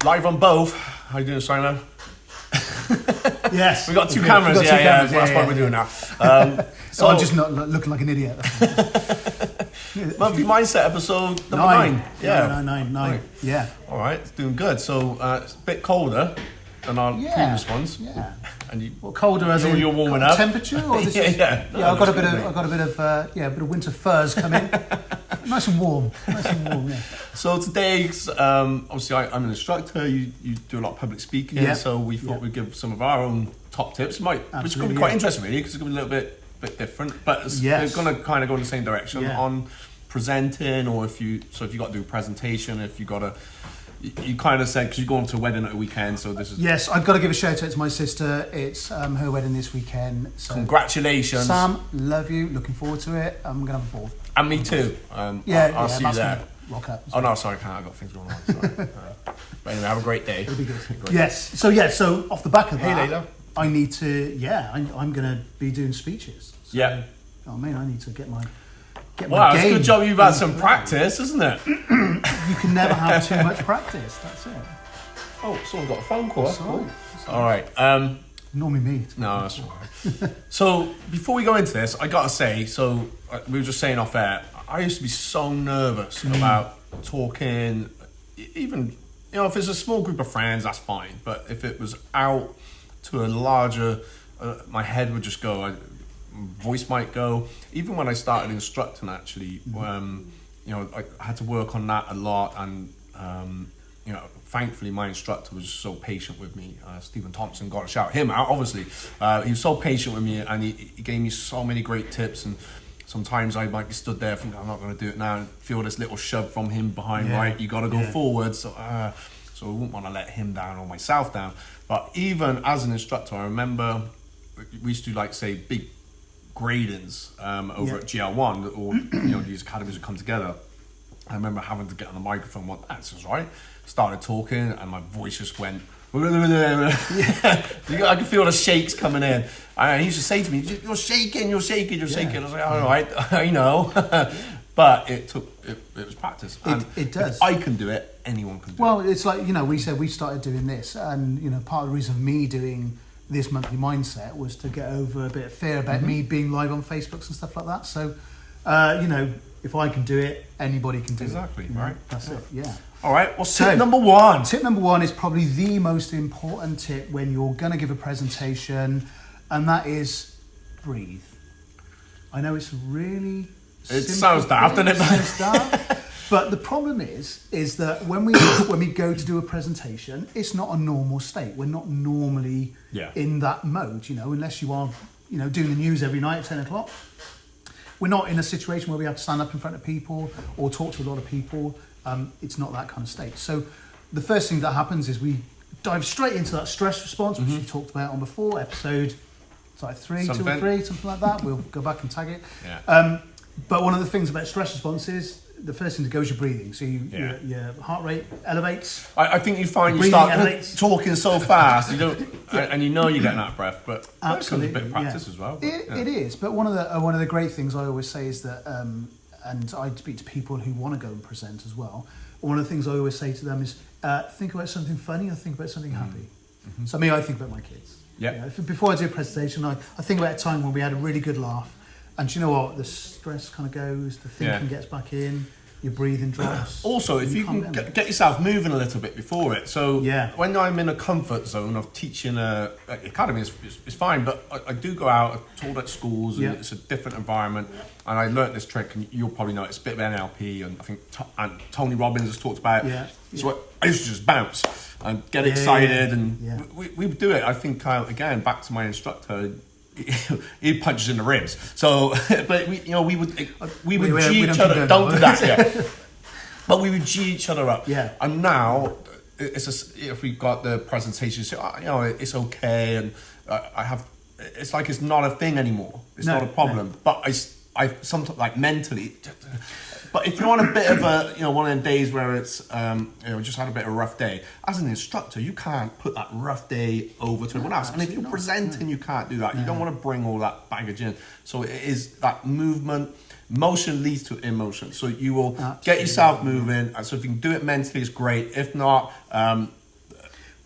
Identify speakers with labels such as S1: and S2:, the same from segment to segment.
S1: Live on both. How you doing, Simon?
S2: Yes.
S1: We got two cameras. That's what we're doing now.
S2: So I'm just not looking like an idiot.
S1: Monthly Mindset episode number 9.
S2: Yeah. Nine. Yeah.
S1: All right, it's doing good. So it's a bit colder than our previous ones.
S2: Yeah.
S1: And you,
S2: colder as in
S1: you're warming up.
S2: Temperature, or this
S1: No,
S2: I've got a bit of winter furs coming. Nice and warm. Yeah.
S1: So today's obviously I'm an instructor. You do a lot of public speaking.
S2: Yeah.
S1: So we thought we'd give some of our own top tips. Which is going to be quite interesting, really, because it's going to be a little bit different, but it's going to kind of go in the same direction on presenting, or if you got to do a presentation, if you got to. You kind of said, because you're going to a wedding at a weekend, so this is...
S2: Yes, I've got to give a shout out to my sister. It's her wedding this weekend. So
S1: congratulations.
S2: Sam, love you. Looking forward to it. I'm going to have a ball.
S1: And me too. I'll see you there.
S2: Rock up.
S1: Oh, no, sorry, I can't. I've got things going on. Sorry. But anyway, have a great day.
S2: It'll be good. Yes. So off the back of that...
S1: Hey, Layla.
S2: I need to... I'm going to be doing speeches. So, I need to get my...
S1: Wow, it's a good job you've had some practice, isn't it?
S2: You can never have too much practice. That's it.
S1: Oh, someone got a phone call.
S2: That's cool.
S1: All right.
S2: Normally me.
S1: No, that's all right. So before we go into this, I got to say, we were just saying off air, I used to be so nervous about talking, even, if it's a small group of friends, that's fine. But if it was out to a larger, my head would just go, voice might go. Even when I started instructing, actually, I had to work on that a lot, and thankfully my instructor was so patient with me. Stephen Thompson, got to shout him out, obviously. He was so patient with me, and he gave me so many great tips. And sometimes I might be stood there thinking, I'm not going to do it now, and feel this little shove from him behind, right? You got to go forward. So I wouldn't want to let him down or myself down. But even as an instructor, I remember we used to say big gradings over at GL1, or these academies would come together. I remember having to get on the microphone. That's right. Started talking, and my voice just went. I could feel the shakes coming in. And he used to say to me, "You're shaking. I was like, "All right, I know." But it was practice. And
S2: it does.
S1: If I can do it, anyone can do it.
S2: Well, it's like we said we started doing this, and part of the reason of me doing this monthly mindset was to get over a bit of fear about me being live on Facebooks and stuff like that. So, if I can do it, anybody can do it.
S1: Exactly, right?
S2: That's it, yeah.
S1: All right, well, tip number 1.
S2: Tip number 1 is probably the most important tip when you're going to give a presentation, and that is breathe. I know it's really
S1: It sounds daft, doesn't it?
S2: It sounds daft. But the problem is that when we go to do a presentation, it's not a normal state. We're not normally in that mode, unless you are, doing the news every night at 10 o'clock. We're not in a situation where we have to stand up in front of people or talk to a lot of people. It's not that kind of state. So the first thing that happens is we dive straight into that stress response, which we talked about on before, episode 3, 2 or 3, something like that. We'll go back and tag it.
S1: Yeah.
S2: But one of the things about stress response is the first thing to go is your breathing. So your heart rate elevates.
S1: I think you find you start talking so fast, you don't, and you're getting out of breath. But absolutely, a bit of practice as well.
S2: It is. But one of the great things I always say is that, and I speak to people who want to go and present as well. One of the things I always say to them is think about something funny or think about something happy. So I think about my kids.
S1: Yeah.
S2: Before I do a presentation, I think about a time when we had a really good laugh. And do you know what? The stress kind of goes, the thinking gets back in, your breathing drops.
S1: Also, if you can get yourself moving a little bit before it. So when I'm in a comfort zone of teaching at the academy, it's fine, but I do go out, I've taught at schools, and it's a different environment. And I learnt this trick, and you'll probably know it's a bit of NLP, and I think Tony Robbins has talked about it. So I used to just bounce and get excited, and we would do it. I think, again, back to my instructor, he punches in the ribs. So, but we would G each other. Don't do that. But we would G each other up.
S2: Yeah.
S1: And now, if we got the presentation, say, it's okay, and I have. It's like it's not a thing anymore. It's not a problem. No. But I sometimes mentally. But if you're on a bit of a, one of them days where it's, just had a bit of a rough day, as an instructor, you can't put that rough day over to everyone else. And if you're presenting, you can't do that. You don't want to bring all that baggage in. So it is that movement. Motion leads to emotion. So you will get yourself moving. And so if you can do it mentally, it's great. If not,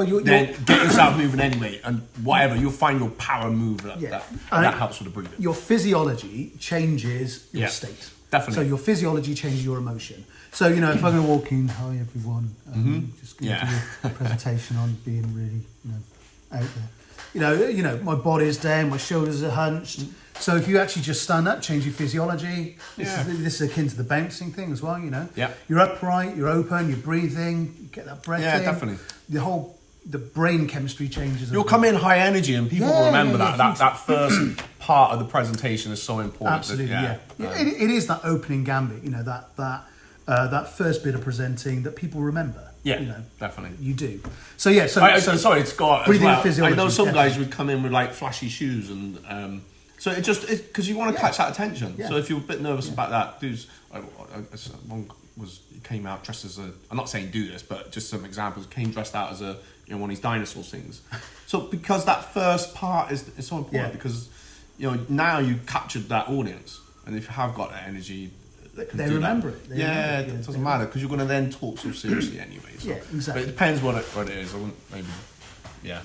S1: then get yourself moving anyway, and whatever, you'll find your power move. That helps with the breathing.
S2: Your physiology changes your state.
S1: Definitely.
S2: So your physiology changes your emotion. So, if I'm going to walk in, hi everyone, just going to do a presentation on being really, out there. My body's down, my shoulders are hunched. So if you actually just stand up, change your physiology, this is akin to the bouncing thing as well,
S1: Yeah.
S2: You're upright, you're open, you're breathing, you get that breath in.
S1: Yeah, definitely.
S2: The brain chemistry changes.
S1: You'll come in high energy, and people will remember that first part of the presentation is so important.
S2: Absolutely, it is that opening gambit, that first bit of presenting that people remember.
S1: Yeah, definitely.
S2: You do. So
S1: sorry, it's got
S2: breathing
S1: as well.
S2: physiology.
S1: I know some guys would come in with like flashy shoes, and so it just because you want to catch that attention. Yeah. So if you're a bit nervous about that, one came out dressed as a. I'm not saying do this, but just some examples. Came dressed out as a one of these dinosaur things. So because that first part is so important because now you captured that audience, and if you have got that energy.
S2: They remember it.
S1: It doesn't matter because you're going to then talk so seriously anyway. So.
S2: Yeah, exactly.
S1: But it depends what it is. I wouldn't maybe. Yeah.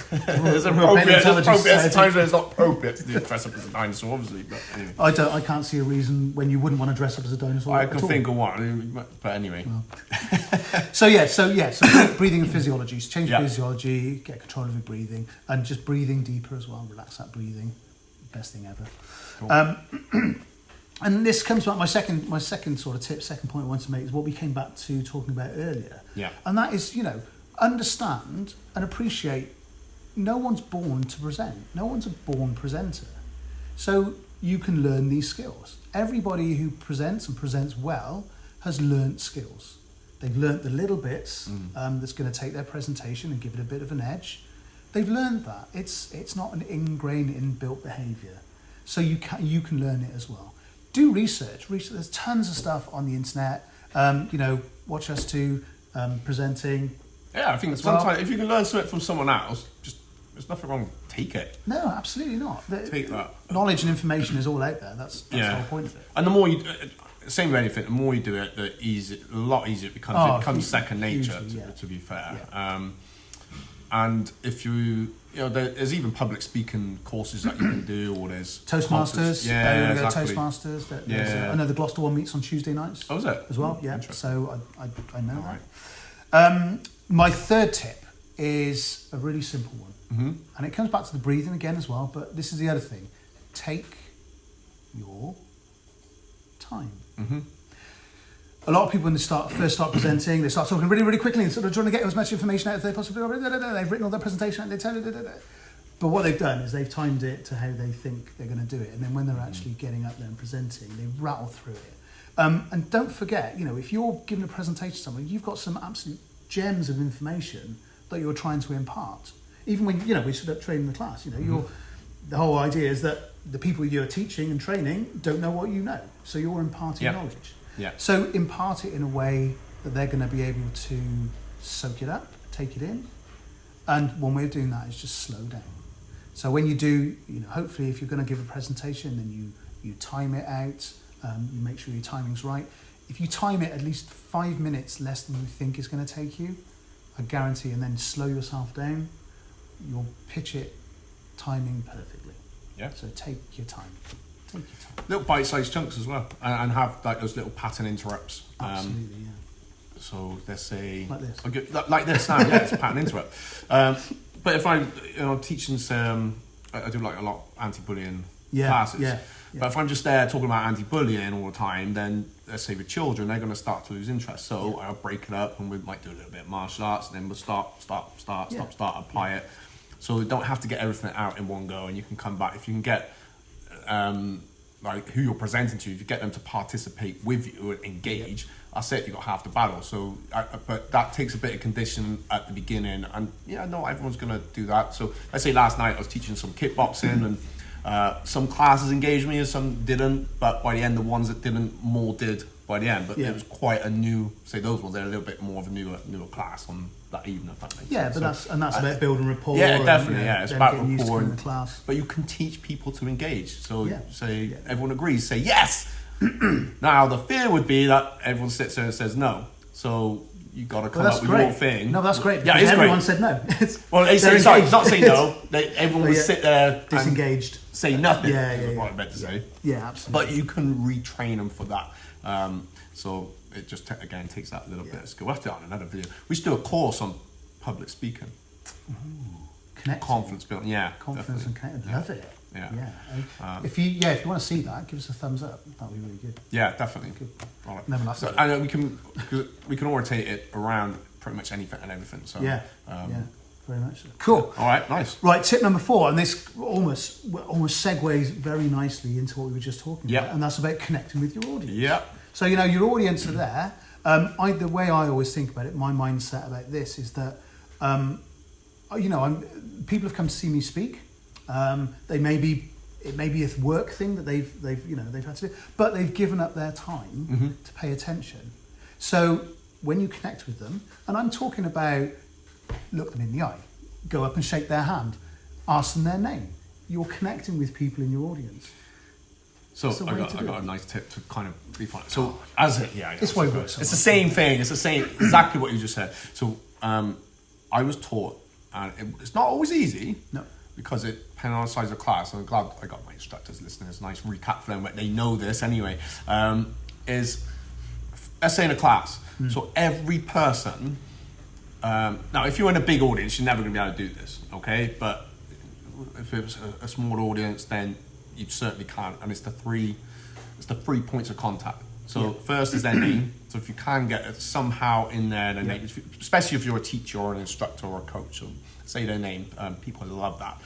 S2: There's
S1: times when it's not appropriate to do dress up as a dinosaur, obviously. But anyway.
S2: I can't see a reason when you wouldn't want to dress up as a dinosaur.
S1: I can think of one, but anyway.
S2: Well. So breathing and physiology. Change physiology, get control of your breathing, and just breathing deeper as well. Relax that breathing. Best thing ever. Cool. And this comes back, my second sort of tip, second point I want to make is what we came back to talking about earlier.
S1: Yeah.
S2: And that is, understand and appreciate no one's born to present. No one's a born presenter. So you can learn these skills. Everybody who presents and presents well has learnt skills. They've learnt the little bits that's going to take their presentation and give it a bit of an edge. They've learned that. It's not an ingrained, inbuilt behaviour. So you can learn it as well. Do research. There's tons of stuff on the internet. Watch us two presenting.
S1: Yeah, I think sometimes if you can learn something from someone else, there's nothing wrong. Take it.
S2: No, absolutely not.
S1: Take that.
S2: Knowledge and information is all out there. That's the whole point of it.
S1: And the more you, same with anything, the more you do it, a lot easier it becomes. It becomes second nature. To be fair. Yeah. And if there's even public speaking courses that you can do, or there's
S2: Toastmasters.
S1: Yeah, exactly.
S2: Toastmasters. I know the Gloucester one meets on Tuesday nights.
S1: Oh, is it?
S2: As well, yeah. So I know that. Right. My third tip is a really simple one, and it comes back to the breathing again as well. But this is the other thing: take your time. A lot of people when they first start presenting, they start talking really, really quickly and sort of trying to get as much information out as they possibly can. They've written all their presentation out, but what they've done is they've timed it to how they think they're going to do it, and then when they're actually getting up there and presenting, they rattle through it. And don't forget, if you're giving a presentation to someone, you've got some absolute gems of information that you're trying to impart. Even when we stood up training the class, the whole idea is that the people you're teaching and training don't know what you know, so you're imparting knowledge.
S1: Yeah.
S2: So impart it in a way that they're going to be able to soak it up, take it in. And one way of doing that is just slow down. So when you do, hopefully if you're going to give a presentation, then you time it out, you make sure your timing's right. If you time it at least 5 minutes less than you think it's going to take you, I guarantee, and then slow yourself down, you'll pitch it timing perfectly.
S1: Yeah.
S2: So take your time.
S1: Little bite-sized chunks as well, and have like those little pattern interrupts.
S2: Absolutely, yeah.
S1: So let's say
S2: like this
S1: now. Yeah, it's a pattern interrupt. But if I'm teaching some, I do like a lot of anti-bullying classes. Yeah. But if I'm just there talking about anti-bullying all the time, then let's say with children, they're going to start to lose interest. So I'll break it up, and we might do a little bit of martial arts, and then we'll start, apply it. So we don't have to get everything out in one go, and you can come back if you can get. Like who you're presenting to, if you get them to participate with you and engage, that's it, you got half the battle. So, but that takes a bit of condition at the beginning, and not everyone's gonna do that. So let's say last night I was teaching some kickboxing, and some classes engaged me and some didn't, but by the end the ones that didn't, more did by the end. But it was quite a new, say those ones, they're a little bit more of a newer class on that evening, if that makes sense.
S2: But that's about building rapport.
S1: Yeah, definitely. It's about rapport.
S2: In the class.
S1: But you can teach people to engage. So say everyone agrees, say yes. Now the fear would be that everyone sits there and says no. So you got to come up with your thing.
S2: No, that's great.
S1: Yeah, it's
S2: everyone
S1: great.
S2: said no.
S1: Sorry, not say no. Everyone would sit there
S2: disengaged,
S1: and say nothing.
S2: Yeah.
S1: What I meant to say.
S2: Yeah, absolutely.
S1: But you can retrain them for that. So it just again takes that little bit of skill. We'll have to do it on another video. We should do a course on public speaking.
S2: Connecting.
S1: Confidence building. Yeah,
S2: confidence and connecting. Love it.
S1: Yeah.
S2: If you want to see that, give us a thumbs up. That'd be really good.
S1: Yeah, definitely.
S2: Good.
S1: All right.
S2: Never laughed
S1: So,
S2: at
S1: and we can orientate it around pretty much anything and everything. So
S2: very much so. Cool.
S1: All right, nice.
S2: Right, tip number 4, and this almost segues very nicely into what we were just talking about, and that's about connecting with your audience.
S1: Yeah.
S2: So your audience are there. The way I always think about it, my mindset about this is that people have come to see me speak. It may be a work thing that they've had to do, but they've given up their time to pay attention. So when you connect with them, and I'm talking about look them in the eye, go up and shake their hand, ask them their name. You're connecting with people in your audience.
S1: So I got a nice tip to kind of refine. So
S2: it's why it works.
S1: It's the same thing. It's the same exactly what you just said. So I was taught, and it's not always easy.
S2: No.
S1: Because it depends on the size of the class. I'm glad I got my instructors listening. It's a nice recap for them, but they know this anyway. Is let's say in a class. So every person. Now, if you're in a big audience, you're never going to be able to do this, okay? But if it's a small audience, then you certainly can. And it's the three points of contact. So first is their name. So if you can get it somehow in there, their name, especially if you're a teacher or an instructor or a coach, so say their name. People love that.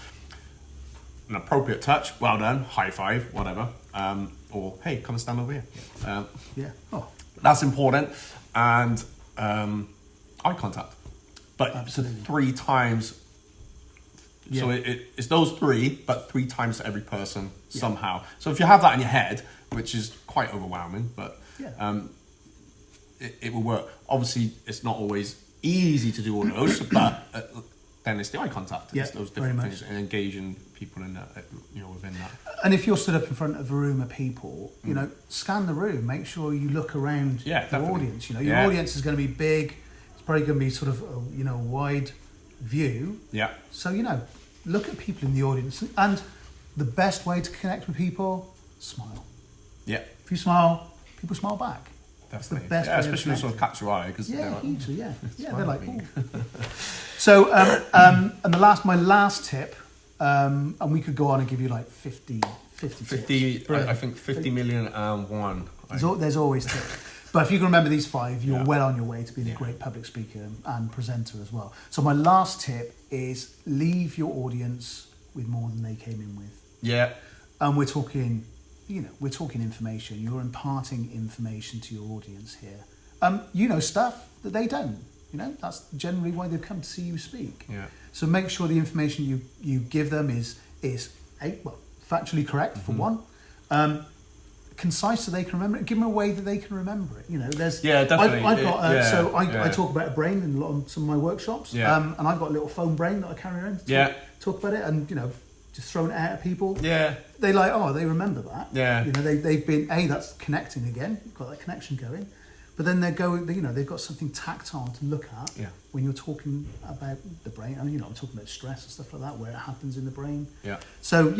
S1: An appropriate touch, well done, high five, whatever. Or hey, come and stand over here. That's important. And eye contact. But
S2: absolutely
S1: 3 times. So it's those 3, but 3 times to every person somehow. So if you have that in your head, which is quite overwhelming, but it will work. Obviously, it's not always easy to do all of those, but then it's the eye contact. It's those different things and engaging people in that, within that.
S2: And if you're stood up in front of a room of people, scan the room. Make sure you look around your audience. Your audience is going to be big. It's probably going to be sort of a wide view. Yeah. So look at people in the audience, and the best way to connect with people, smile. Yeah. If you smile, people smile back. That's the best way
S1: especially when someone catch your eye, because
S2: they're like, ooh. So and my last tip, and we could go on and give you like 50 tips.
S1: I think 50 million and one.
S2: There's always tips. But if you can remember these 5, you're well on your way to being a great public speaker and presenter as well. So my last tip is leave your audience with more than they came in with. Yeah. And we're talking information. You're imparting information to your audience here. Stuff that they don't. That's generally why they've come to see you speak. Yeah. So make sure the information you give them is factually correct for one. Concise so they can remember it. Give them a way that they can remember it. Definitely. I've got I talk about a brain in some of my workshops. Yeah. And I've got a little foam brain that I carry around to talk about it, and just throwing it out at people. Yeah. They they remember that. Yeah. They've been that's connecting again. Got that connection going. But then they've got something tactile to look at when you're talking about the brain. I'm talking about stress and stuff like that, where it happens in the brain. Yeah. So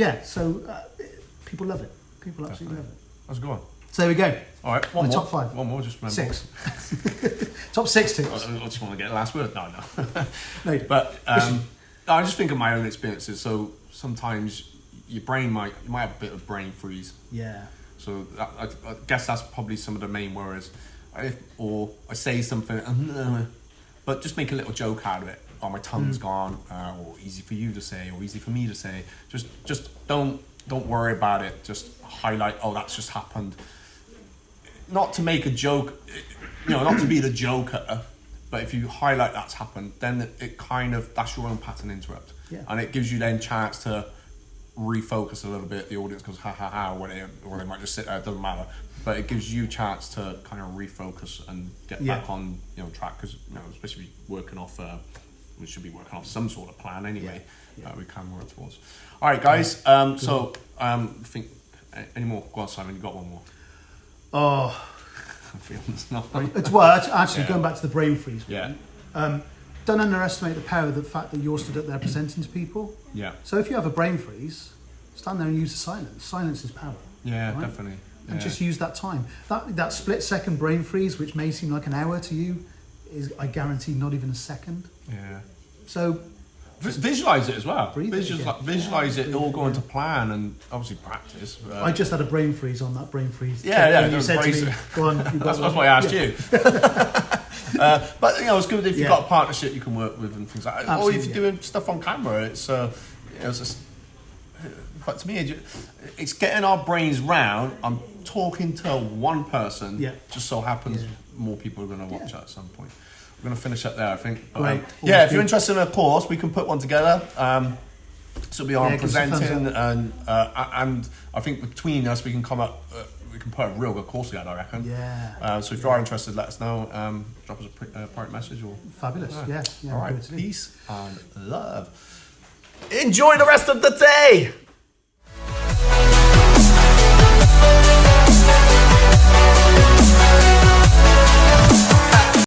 S2: people love it. People absolutely love it.
S1: That's a good one.
S2: So there we go.
S1: All right, one more.
S2: Top 5.
S1: One more, just remember.
S2: 6. Top 6 tips.
S1: I just want to get the last word. No. But I just think of my own experiences. So sometimes your brain you might have a bit of brain freeze. Yeah. So I guess that's probably some of the main words. I say something, but just make a little joke out of it. Oh, my tongue's gone, or easy for you to say, or easy for me to say. Just don't worry about it. Just highlight, that's just happened. Not to make a joke, not to be the joker, but if you highlight that's happened, then it kind of, that's your own pattern interrupt. Yeah. And it gives you then chance to refocus a little bit. The audience goes, ha, or they might just sit there, it doesn't matter. But it gives you a chance to kind of refocus and get back on track, because especially working off we should be working off some sort of plan anyway. We can work towards. All right, guys. I think any more? Go on, Simon. You got one more? feelings. No.
S2: It's well, actually going back to the brain freeze.
S1: Yeah.
S2: Don't underestimate the power of the fact that you're stood up there presenting to people.
S1: Yeah.
S2: So if you have a brain freeze, stand there and use the silence. Silence is power.
S1: Yeah,
S2: right?
S1: definitely.
S2: And just use that time. That split second brain freeze, which may seem like an hour to you, is, I guarantee, not even a second.
S1: Yeah.
S2: So
S1: visualize it as well.
S2: Visualize
S1: it all going to plan, and obviously practice.
S2: I just had a brain freeze on that brain freeze.
S1: Yeah.
S2: You said to me, "Go on."
S1: That's why I asked you. But it's good if you've got a partnership you can work with and things like that. Or if you're doing stuff on camera, it's just. But to me, it's getting our brains round. I'm talking to one person.
S2: Yeah.
S1: Just so happens more people are going to watch at some point. We're going to finish up there, I think. But,
S2: Great.
S1: if you're interested in a course, we can put one together. So we are presenting, and I think between us we can come up. We can put a real good course together, I reckon.
S2: Yeah.
S1: So if you are interested, let us know. Drop us a private message or.
S2: Fabulous. Yeah.
S1: All right. Peace and love. Enjoy the rest of the day.